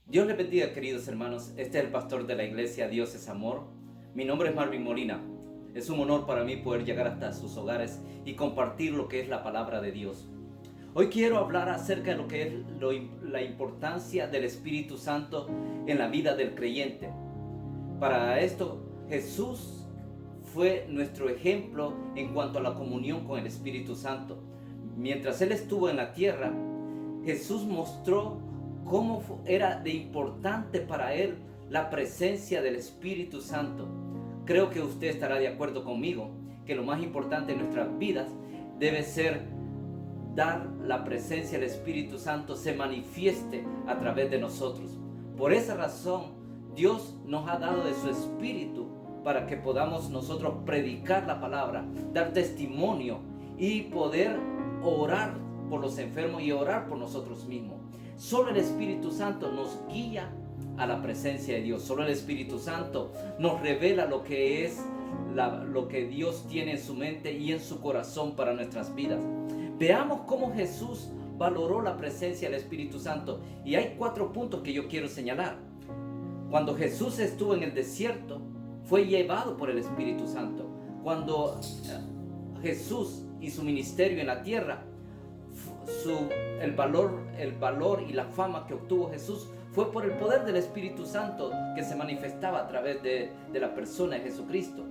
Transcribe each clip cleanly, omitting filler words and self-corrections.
Dios les bendiga, queridos hermanos. Este es el pastor de la iglesia Dios es Amor. Mi nombre es Marvin Molina. Es un honor para mí poder llegar hasta sus hogares y compartir lo que es la palabra de Dios. Hoy quiero hablar acerca de lo que es la importancia del Espíritu Santo en la vida del creyente. Para esto, Jesús fue nuestro ejemplo en cuanto a la comunión con el Espíritu Santo. Mientras Él estuvo en la tierra, Jesús mostró cómo era de importante para Él la presencia del Espíritu Santo. Creo que usted estará de acuerdo conmigo que lo más importante en nuestras vidas debe ser dar la presencia del Espíritu Santo se manifieste a través de nosotros. Por esa razón, Dios nos ha dado de su Espíritu para que podamos nosotros predicar la palabra, dar testimonio y poder orar por los enfermos y orar por nosotros mismos. Solo el Espíritu Santo nos guía a la presencia de Dios. Solo el Espíritu Santo nos revela lo que es lo que Dios tiene en su mente y en su corazón para nuestras vidas. Veamos cómo Jesús valoró la presencia del Espíritu Santo. Y hay 4 puntos que yo quiero señalar. Cuando Jesús estuvo en el desierto, fue llevado por el Espíritu Santo. Cuando Jesús y su ministerio en la tierra, el valor y la fama que obtuvo Jesús fue por el poder del Espíritu Santo que se manifestaba a través de la persona de Jesucristo.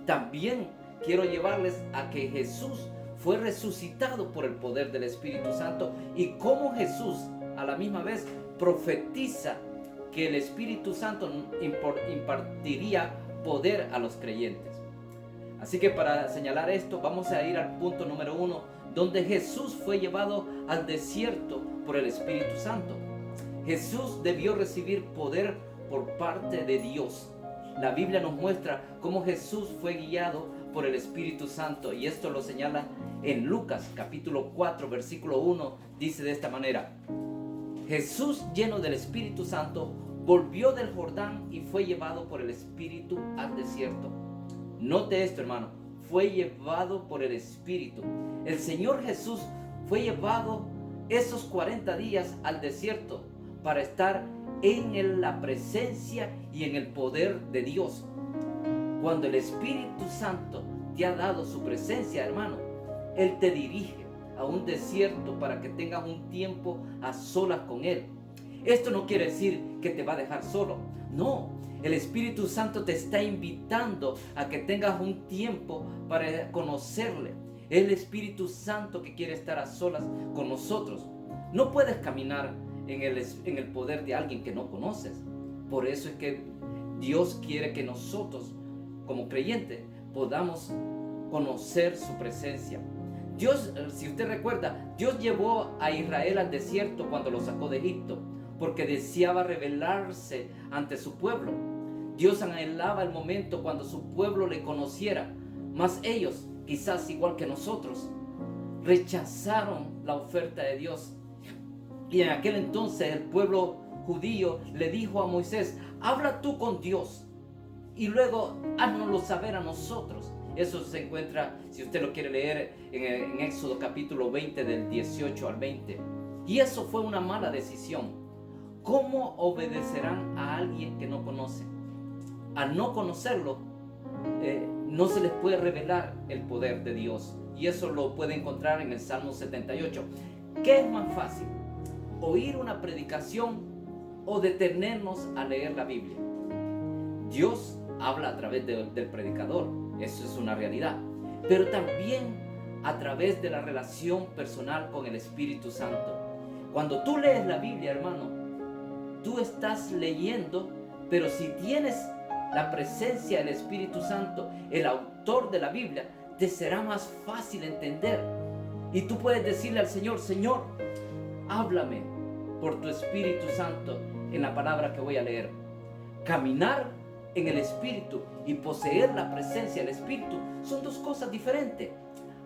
También quiero llevarles a que Jesús fue resucitado por el poder del Espíritu Santo y cómo Jesús a la misma vez profetiza que el Espíritu Santo impartiría poder a los creyentes. Así que para señalar esto vamos a ir al punto número 1, donde Jesús fue llevado al desierto por el Espíritu Santo. Jesús debió recibir poder por parte de Dios. La Biblia nos muestra cómo Jesús fue guiado por el Espíritu Santo, y esto lo señala en Lucas capítulo 4 versículo 1. Dice de esta manera: Jesús, lleno del Espíritu Santo, volvió del Jordán y fue llevado por el Espíritu al desierto. Note esto, hermano, fue llevado por el Espíritu. El Señor Jesús fue llevado esos 40 días al desierto para estar en la presencia y en el poder de Dios. Cuando el Espíritu Santo te ha dado su presencia, hermano, Él te dirige a un desierto para que tengas un tiempo a solas con Él. Esto no quiere decir que te va a dejar solo. No, el Espíritu Santo te está invitando a que tengas un tiempo para conocerle. Es el Espíritu Santo que quiere estar a solas con nosotros. No puedes caminar en el poder de alguien que no conoces. Por eso es que Dios quiere que nosotros, como creyentes, podamos conocer su presencia. Dios, si usted recuerda, Dios llevó a Israel al desierto cuando lo sacó de Egipto, porque deseaba revelarse ante su pueblo. Dios anhelaba el momento cuando su pueblo le conociera, mas ellos, quizás igual que nosotros, rechazaron la oferta de Dios. Y en aquel entonces el pueblo judío le dijo a Moisés: habla tú con Dios y luego háznoslo saber a nosotros. Eso se encuentra, si usted lo quiere leer, en Éxodo capítulo 20 del 18 al 20. Y eso fue una mala decisión. ¿Cómo obedecerán a alguien que no conoce? Al no conocerlo, no se les puede revelar el poder de Dios. Y eso lo puede encontrar en el Salmo 78. ¿Qué es más fácil? ¿Oír una predicación o detenernos a leer la Biblia? Dios habla a través del predicador, eso es una realidad, pero también a través de la relación personal con el Espíritu Santo. Cuando tú lees la Biblia, hermano, tú estás leyendo, pero si tienes la presencia del Espíritu Santo, el autor de la Biblia, te será más fácil entender. Y tú puedes decirle al Señor: Señor, háblame por tu Espíritu Santo en la palabra que voy a leer. Caminar en el Espíritu y poseer la presencia del Espíritu son 2 cosas diferentes.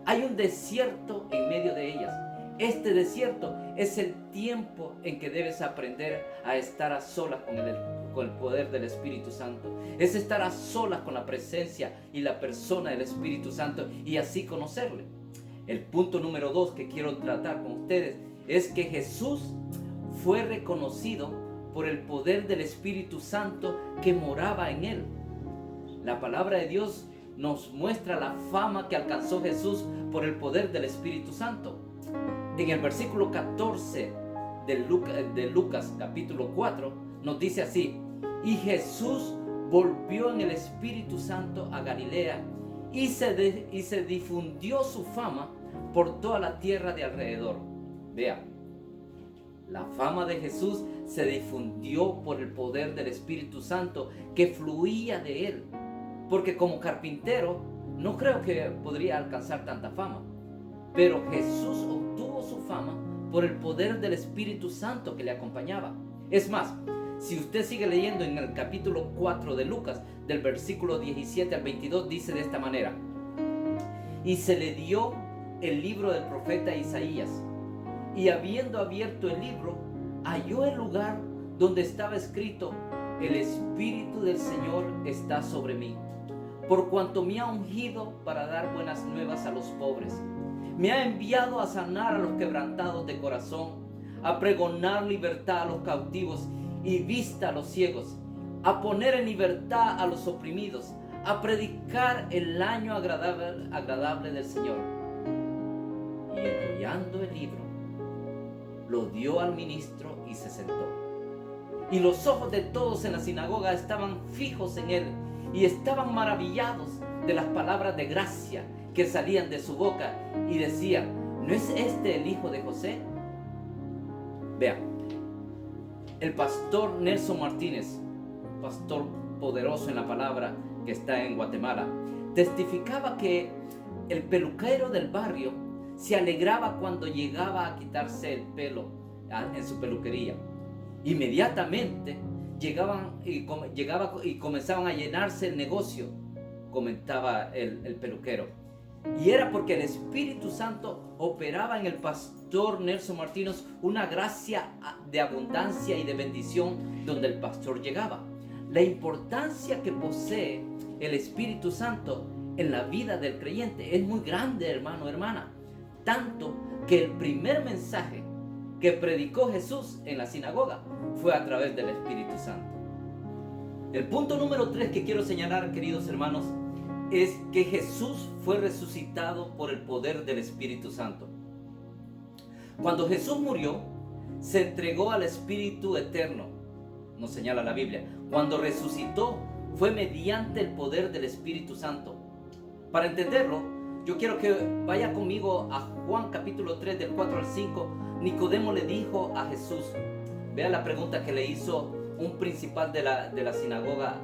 Hay un desierto en medio de ellas. Este desierto es el tiempo en que debes aprender a estar a solas con el poder del Espíritu Santo. Es estar a solas con la presencia y la persona del Espíritu Santo y así conocerle. El punto número 2 que quiero tratar con ustedes es que Jesús fue reconocido por el poder del Espíritu Santo que moraba en él. La palabra de Dios nos muestra la fama que alcanzó Jesús por el poder del Espíritu Santo. En el versículo 14 de Lucas capítulo 4 nos dice así: y Jesús volvió en el Espíritu Santo a Galilea y se difundió su fama por toda la tierra de alrededor. Vea, la fama de Jesús se difundió por el poder del Espíritu Santo que fluía de él. Porque como carpintero no creo que podría alcanzar tanta fama. Pero Jesús obtuvo su fama por el poder del Espíritu Santo que le acompañaba. Es más, si usted sigue leyendo en el capítulo 4 de Lucas, del versículo 17 al 22, dice de esta manera: y se le dio el libro del profeta Isaías, y habiendo abierto el libro, halló el lugar donde estaba escrito: el Espíritu del Señor está sobre mí, por cuanto me ha ungido para dar buenas nuevas a los pobres. Me ha enviado a sanar a los quebrantados de corazón, a pregonar libertad a los cautivos y vista a los ciegos, a poner en libertad a los oprimidos, a predicar el año agradable del Señor. Y enrollando el libro, lo dio al ministro y se sentó. Y los ojos de todos en la sinagoga estaban fijos en él y estaban maravillados de las palabras de gracia que salían de su boca y decían: ¿no es este el hijo de José? Vean, el pastor Nelson Martínez, pastor poderoso en la palabra que está en Guatemala, testificaba que el peluquero del barrio se alegraba cuando llegaba a quitarse el pelo en su peluquería. Inmediatamente llegaba y comenzaban a llenarse el negocio, comentaba el peluquero. Y era porque el Espíritu Santo operaba en el pastor Nelson Martínez una gracia de abundancia y de bendición donde el pastor llegaba. La importancia que posee el Espíritu Santo en la vida del creyente es muy grande, hermano, hermana. Tanto que el primer mensaje que predicó Jesús en la sinagoga fue a través del Espíritu Santo. El punto número 3 que quiero señalar, queridos hermanos, es que Jesús fue resucitado por el poder del Espíritu Santo. Cuando Jesús murió, se entregó al Espíritu Eterno, nos señala la Biblia. Cuando resucitó, fue mediante el poder del Espíritu Santo. Para entenderlo, yo quiero que vaya conmigo a Juan capítulo 3, del 4 al 5. Nicodemo le dijo a Jesús, vea la pregunta que le hizo un principal de la sinagoga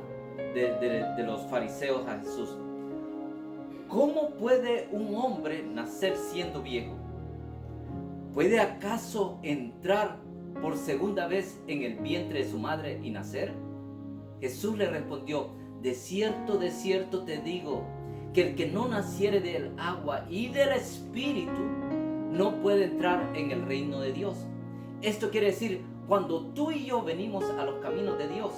de los fariseos a Jesús: ¿cómo puede un hombre nacer siendo viejo? ¿Puede acaso entrar por segunda vez en el vientre de su madre y nacer? Jesús le respondió: de cierto te digo, que el que no naciere del agua y del Espíritu no puede entrar en el reino de Dios. Esto quiere decir, cuando tú y yo venimos a los caminos de Dios,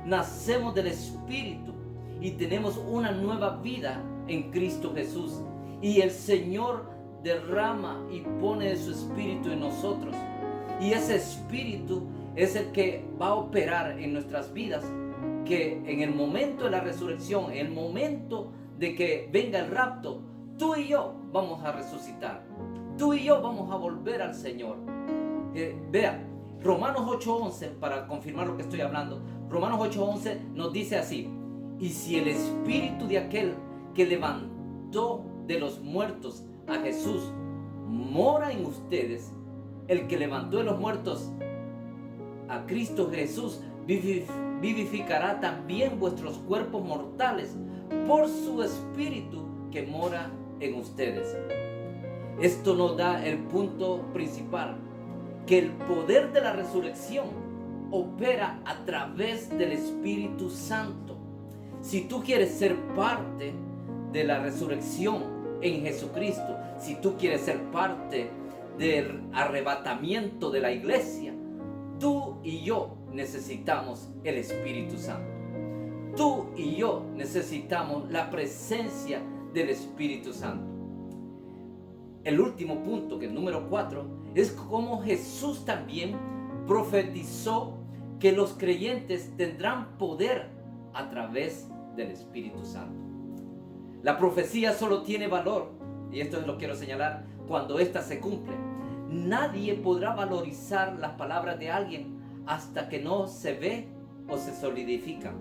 nacemos del Espíritu y tenemos una nueva vida en Cristo Jesús. Y el Señor derrama y pone de su Espíritu en nosotros. Y ese Espíritu es el que va a operar en nuestras vidas, que en el momento de la resurrección, en el momento de que venga el rapto, tú y yo vamos a resucitar. Tú y yo vamos a volver al Señor. Vea, Romanos 8:11, para confirmar lo que estoy hablando, Romanos 8:11 nos dice así: y si el Espíritu de aquel que levantó de los muertos a Jesús mora en ustedes, el que levantó de los muertos a Cristo Jesús vivificará también vuestros cuerpos mortales por su Espíritu que mora en ustedes. Esto nos da el punto principal, que el poder de la resurrección opera a través del Espíritu Santo. Si tú quieres ser parte de la resurrección en Jesucristo, si tú quieres ser parte del arrebatamiento de la iglesia, tú y yo necesitamos el Espíritu Santo. Tú y yo necesitamos la presencia del Espíritu Santo. El último punto, que es el número 4, es cómo Jesús también profetizó que los creyentes tendrán poder a través del Espíritu Santo. La profecía solo tiene valor, y esto lo quiero señalar, cuando ésta se cumple. Nadie podrá valorizar las palabras de alguien hasta que no se ve o se solidifica.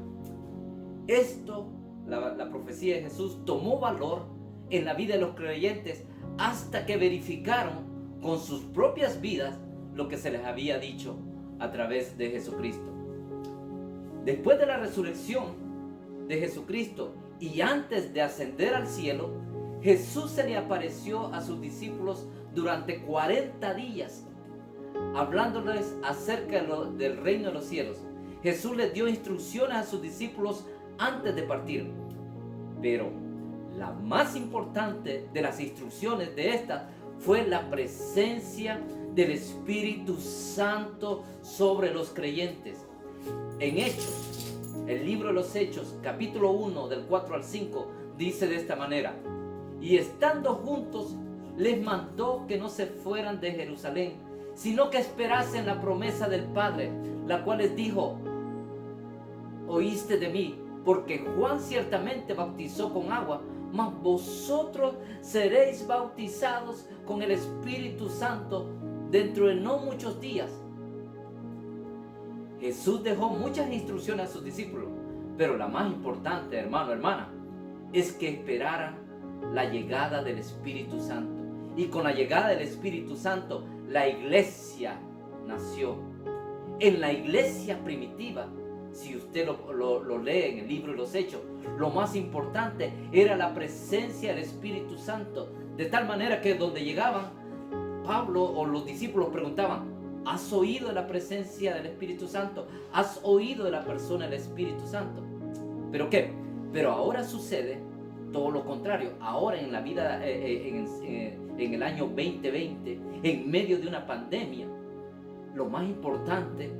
La profecía de Jesús tomó valor en la vida de los creyentes hasta que verificaron con sus propias vidas lo que se les había dicho a través de Jesucristo. Después de la resurrección de Jesucristo y antes de ascender al cielo, Jesús se le apareció a sus discípulos durante 40 días, hablándoles acerca del reino de los cielos. Jesús les dio instrucciones a sus discípulos antes de partir. Pero la más importante de las instrucciones de estas fue la presencia del Espíritu Santo sobre los creyentes. En Hechos, el libro de los Hechos, capítulo 1, del 4 al 5, dice de esta manera: y estando juntos, les mandó que no se fueran de Jerusalén, sino que esperasen la promesa del Padre, la cual les dijo: oíste de mí, porque Juan ciertamente bautizó con agua, mas vosotros seréis bautizados con el Espíritu Santo dentro de no muchos días. Jesús dejó muchas instrucciones a sus discípulos, pero la más importante, hermano, hermana, es que esperaran la llegada del Espíritu Santo. Y con la llegada del Espíritu Santo, la iglesia nació. En la iglesia primitiva, si usted lo lee en el libro de los Hechos, lo más importante era la presencia del Espíritu Santo. De tal manera que donde llegaban, Pablo o los discípulos preguntaban: ¿has oído de la presencia del Espíritu Santo? ¿Has oído de la persona del Espíritu Santo? ¿Pero qué? Pero ahora sucede todo lo contrario. Ahora en la vida, en el año 2020, en medio de una pandemia, lo más importante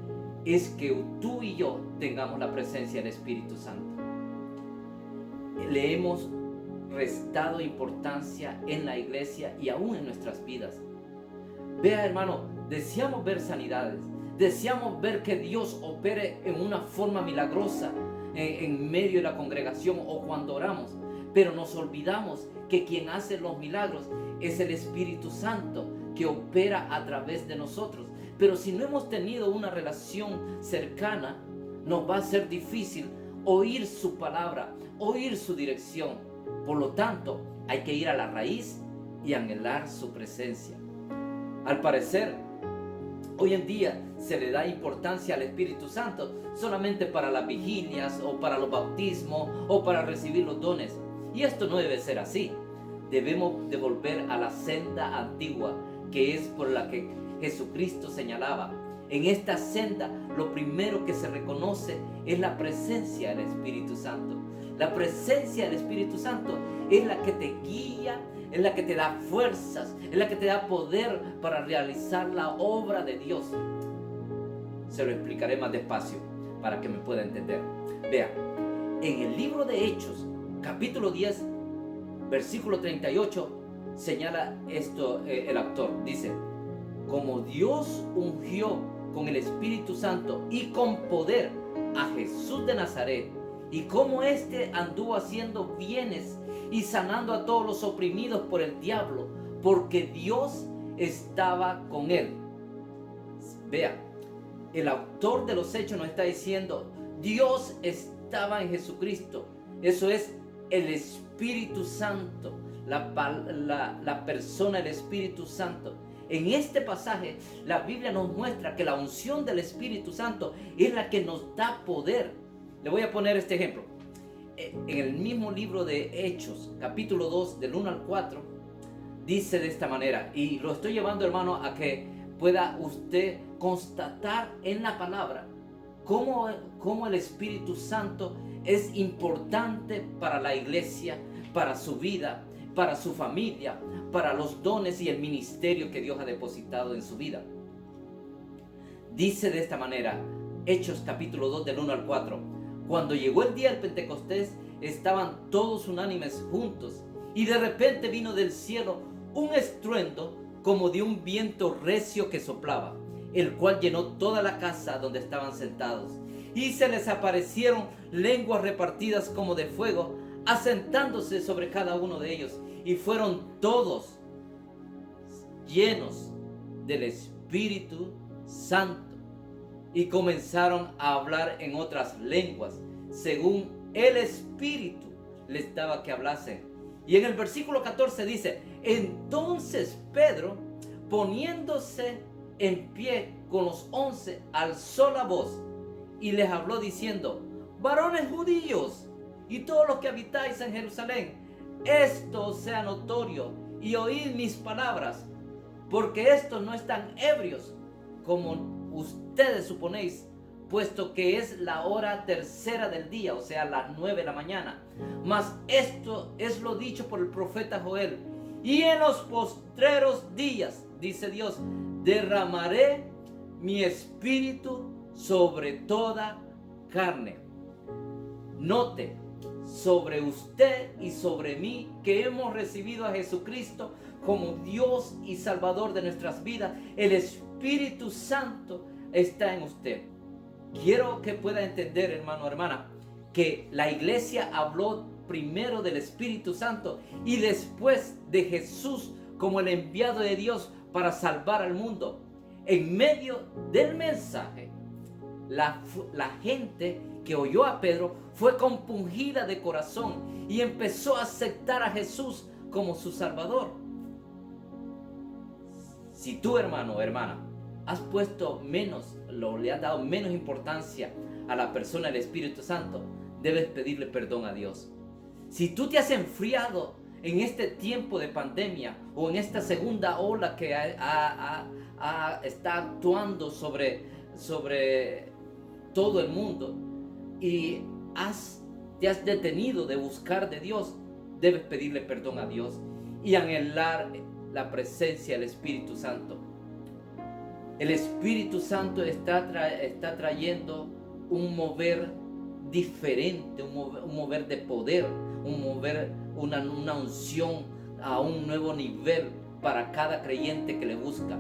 es que tú y yo tengamos la presencia del Espíritu Santo. Le hemos restado importancia en la iglesia y aún en nuestras vidas. Vea, hermano, deseamos ver sanidades, deseamos ver que Dios opere en una forma milagrosa en medio de la congregación o cuando oramos, pero nos olvidamos que quien hace los milagros es el Espíritu Santo que opera a través de nosotros. Pero si no hemos tenido una relación cercana, nos va a ser difícil oír su palabra, oír su dirección. Por lo tanto, hay que ir a la raíz y anhelar su presencia. Al parecer, hoy en día se le da importancia al Espíritu Santo solamente para las vigilias o para los bautismos o para recibir los dones. Y esto no debe ser así. Debemos de volver a la senda antigua, que es por la que Jesucristo señalaba. En esta senda, lo primero que se reconoce es la presencia del Espíritu Santo. La presencia del Espíritu Santo es la que te guía, es la que te da fuerzas, es la que te da poder para realizar la obra de Dios. Se lo explicaré más despacio para que me pueda entender. Vea, en el libro de Hechos, capítulo 10, versículo 38, señala esto el autor. Dice: como Dios ungió con el Espíritu Santo y con poder a Jesús de Nazaret, y como éste anduvo haciendo bienes y sanando a todos los oprimidos por el diablo, porque Dios estaba con él. Vea, el autor de los Hechos nos está diciendo: Dios estaba en Jesucristo. Eso es el Espíritu Santo, la persona del Espíritu Santo. En este pasaje, la Biblia nos muestra que la unción del Espíritu Santo es la que nos da poder. Le voy a poner este ejemplo. En el mismo libro de Hechos, capítulo 2, del 1 al 4, dice de esta manera, y lo estoy llevando, hermano, a que pueda usted constatar en la palabra cómo el Espíritu Santo es importante para la iglesia, para su vida, para su familia, para los dones y el ministerio que Dios ha depositado en su vida. Dice de esta manera, Hechos capítulo 2 del 1 al 4: cuando llegó el día del Pentecostés, estaban todos unánimes juntos, y de repente vino del cielo un estruendo como de un viento recio que soplaba, el cual llenó toda la casa donde estaban sentados. Y se les aparecieron lenguas repartidas como de fuego, asentándose sobre cada uno de ellos. Y fueron todos llenos del Espíritu Santo y comenzaron a hablar en otras lenguas, según el Espíritu les daba que hablasen. Y en el versículo 14 dice: entonces Pedro, poniéndose en pie con los 11, alzó la voz y les habló diciendo: varones judíos y todos los que habitáis en Jerusalén, esto os sea notorio y oíd mis palabras, porque estos no están ebrios como ustedes suponéis, puesto que es la hora tercera del día, o sea, las 9 de la mañana. Mas esto es lo dicho por el profeta Joel: y en los postreros días, dice Dios, derramaré mi espíritu sobre toda carne. Note, sobre usted y sobre mí, que hemos recibido a Jesucristo como Dios y Salvador de nuestras vidas, el Espíritu Santo está en usted. Quiero que pueda entender, hermano, hermana, que la iglesia habló primero del Espíritu Santo y después de Jesús como el enviado de Dios para salvar al mundo. En medio del mensaje, la gente que oyó a Pedro fue compungida de corazón y empezó a aceptar a Jesús como su Salvador. Si tú, hermano o hermana, has puesto le has dado menos importancia a la persona del Espíritu Santo, debes pedirle perdón a Dios. Si tú te has enfriado en este tiempo de pandemia o en esta segunda ola que está actuando sobre todo el mundo y te has detenido de buscar de Dios, debes pedirle perdón a Dios y anhelar la presencia del Espíritu Santo. El Espíritu Santo está trayendo un mover diferente, un mover de poder, un mover, una unción a un nuevo nivel para cada creyente que le busca.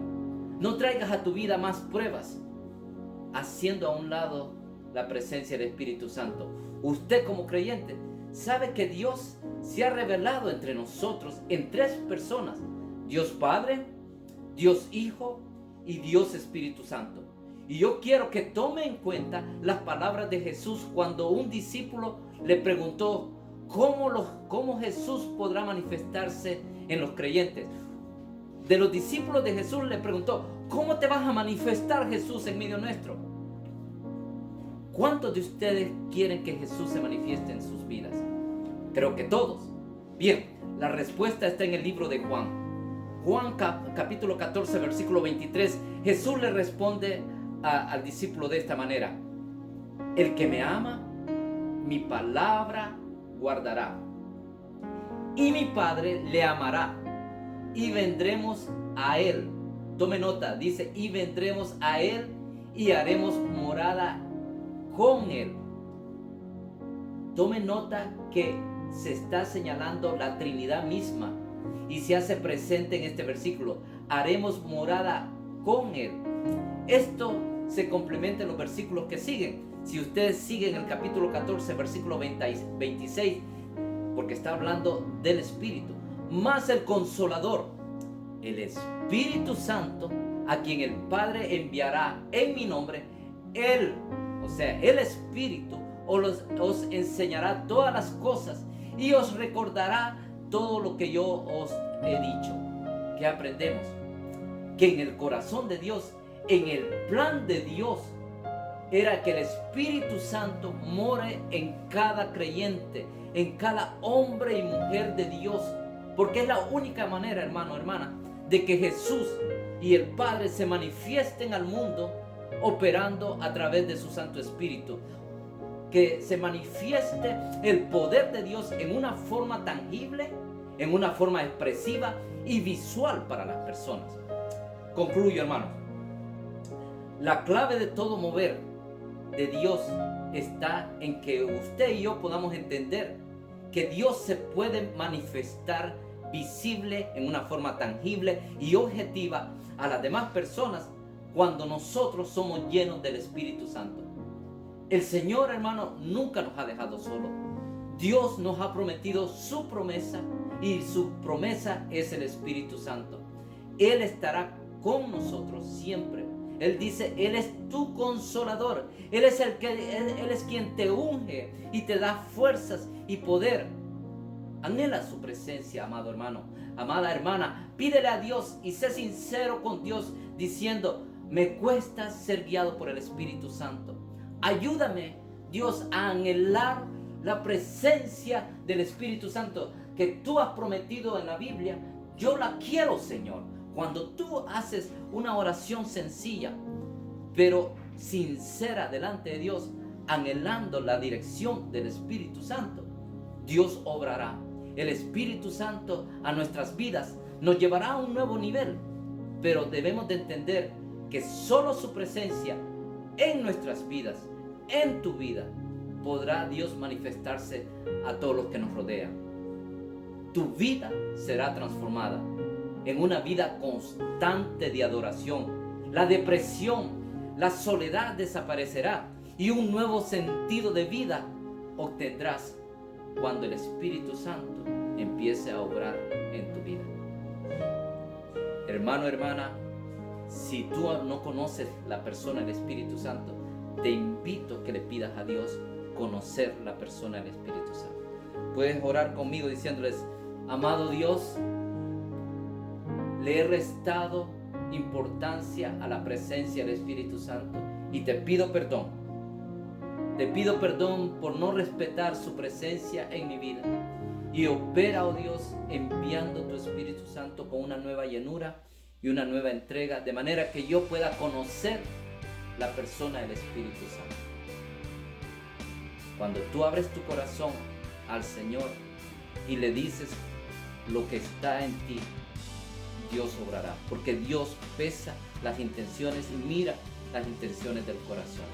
No traigas a tu vida más pruebas, haciendo a un lado la presencia del Espíritu Santo. Usted como creyente sabe que Dios se ha revelado entre nosotros en 3 personas: Dios Padre, Dios Hijo y Dios Espíritu Santo. Y yo quiero que tome en cuenta las palabras de Jesús cuando un discípulo le preguntó cómo Jesús podrá manifestarse en los creyentes. De los discípulos de Jesús le preguntó: ¿cómo te vas a manifestar, Jesús, en medio nuestro? ¿Cuántos de ustedes quieren que Jesús se manifieste en sus vidas? Creo que todos. Bien, la respuesta está en el libro de Juan. Juan capítulo 14, versículo 23. Jesús le responde al discípulo de esta manera: el que me ama, mi palabra guardará, y mi Padre le amará, y vendremos a él. Tome nota, dice: y vendremos a él y haremos morada con él. Tome nota que se está señalando la Trinidad misma y se hace presente en este versículo: haremos morada con él. Esto se complementa en los versículos que siguen. Si ustedes siguen el capítulo 14, versículo 26, porque está hablando del Espíritu, más el Consolador, el Espíritu Santo, a quien el Padre enviará en mi nombre, Él, o sea, el Espíritu, os enseñará todas las cosas y os recordará todo lo que yo os he dicho. ¿Qué aprendemos? Que en el corazón de Dios, en el plan de Dios, era que el Espíritu Santo more en cada creyente, en cada hombre y mujer de Dios, porque es la única manera, hermano, hermana, de que Jesús y el Padre se manifiesten al mundo operando a través de su Santo Espíritu. Que se manifieste el poder de Dios en una forma tangible, en una forma expresiva y visual para las personas. Concluyo, hermano. La clave de todo mover de Dios está en que usted y yo podamos entender que Dios se puede manifestar visible en una forma tangible y objetiva a las demás personas cuando nosotros somos llenos del Espíritu Santo. El Señor, hermano, nunca nos ha dejado solos. Dios nos ha prometido su promesa y su promesa es el Espíritu Santo. Él estará con nosotros siempre. Él dice, Él es tu consolador. Él es quien te unge y te da fuerzas y poder. Anhela su presencia, amado hermano, amada hermana. Pídele a Dios y sé sincero con Dios diciendo, me cuesta ser guiado por el Espíritu Santo. Ayúdame, Dios, a anhelar la presencia del Espíritu Santo que tú has prometido en la Biblia. Yo la quiero, Señor. Cuando tú haces una oración sencilla, pero sincera delante de Dios, anhelando la dirección del Espíritu Santo, Dios obrará. El Espíritu Santo a nuestras vidas nos llevará a un nuevo nivel, pero debemos de entender que solo su presencia en nuestras vidas, en tu vida, podrá Dios manifestarse a todos los que nos rodean. Tu vida será transformada en una vida constante de adoración. La depresión, la soledad desaparecerá y un nuevo sentido de vida obtendrás cuando el Espíritu Santo empiece a obrar en tu vida. Hermano, hermana, si tú no conoces la persona del Espíritu Santo, te invito a que le pidas a Dios conocer la persona del Espíritu Santo. Puedes orar conmigo diciéndoles, amado Dios, le he restado importancia a la presencia del Espíritu Santo y te pido perdón. Te pido perdón por no respetar su presencia en mi vida. Y opera, oh Dios, enviando tu Espíritu Santo con una nueva llenura y una nueva entrega, de manera que yo pueda conocer la persona del Espíritu Santo. Cuando tú abres tu corazón al Señor y le dices lo que está en ti, Dios obrará, porque Dios pesa las intenciones y mira las intenciones del corazón.